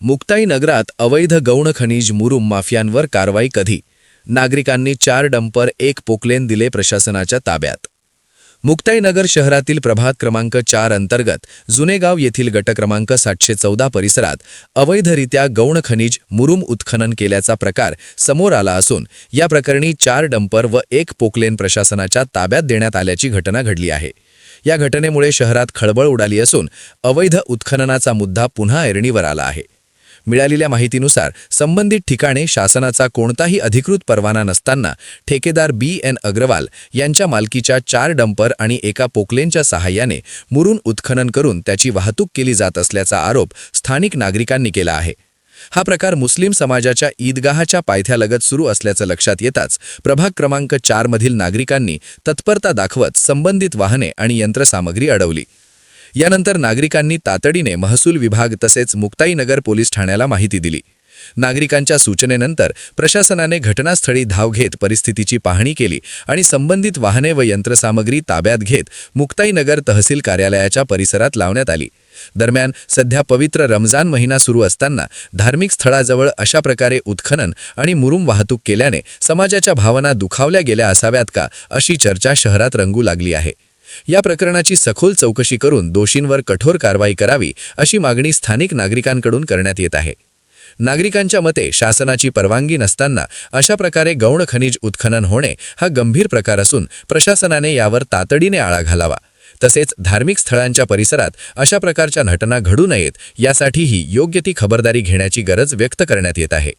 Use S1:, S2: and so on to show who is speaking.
S1: मुक्ताई नगरात अवैध गौण खनिज मुरुम माफियांवर कारवाई कधी? नागरिकांनी 4 डंपर 1 पोकलेन दिले प्रशासनाच्या ताब्यात. मुक्ताई नगर शहरातील प्रभाग क्रमांक 4 अंतर्गत जुनेगाव येथील गट क्रमांक 714 परिसरात अवैधरित्या गौण खनिज मुरुम उत्खनन केल्याचा प्रकार समोर आला असून या प्रकरणी 4 डंपर व 1 पोकलेन प्रशासनाच्या ताब्यात देण्यात आल्याची घटना घडली आहे. या घटनेमुळे शहरात खळबळ उडाली असून अवैध उत्खननाचा मुद्दा पुन्हा ऐरणीवर आला आहे. मिळालेल्या माहितीनुसार संबंधित ठिकाणी शासनाचा कोणताही अधिकृत परवाना नसताना ठेकेदार BN अग्रवाल यांच्या मालकीच्या 4 डंपर आणि एका पोकलेनच्या सहाय्याने मुरुम उत्खनन करून त्याची वाहतूक केली जात असल्याचा आरोप स्थानिक नागरिकांनी केला आहे. हा प्रकार मुस्लिम समाजाच्या ईदगाहच्या पायथ्यालगत सुरू असल्याचं लक्षात येताच प्रभाग क्रमांक 4 मधील नागरिकांनी तत्परता दाखवत संबंधित वाहने आणि यंत्रसामग्री अडवली. यानंतर नागरिकांनी तातडीने महसूल विभाग तसेच मुक्ताईनगर पोलीस ठाण्याला माहिती दिली. नागरिकांच्या सूचनेनंतर प्रशासनाने घटनास्थळी धाव घेत परिस्थितीची पाहणी केली आणि संबंधित वाहने व यंत्रसामग्री ताब्यात घेत मुक्ताईनगर तहसील कार्यालयाच्या परिसरात लावण्यात आली. दरम्यान सध्या पवित्र रमजान महिना सुरू असताना धार्मिक स्थळाजवळ अशा प्रकारे उत्खनन आणि मुरुम वाहतूक केल्याने समाजाच्या भावना दुखावल्या गेल्या असाव्यात का, अशी चर्चा शहरात रंगू लागली आहे. या प्रकरणाची सखोल चौकशी करून दोषींवर कठोर कारवाई करावी अशी मागणी स्थानिक नागरिकांकडून करण्यात येत आहे. नागरिकांच्या मते शासनाची परवानगी नसताना अशा प्रकारे गौण खनिज उत्खनन होणे हा गंभीर प्रकार असून प्रशासनाने यावर तातडीने आळा घालावा. तसेच धार्मिक स्थळांच्या परिसरात अशा प्रकारच्या घटना घडू नयेत यासाठीही योग्य ती खबरदारी घेण्याची गरज व्यक्त करण्यात येत आहे.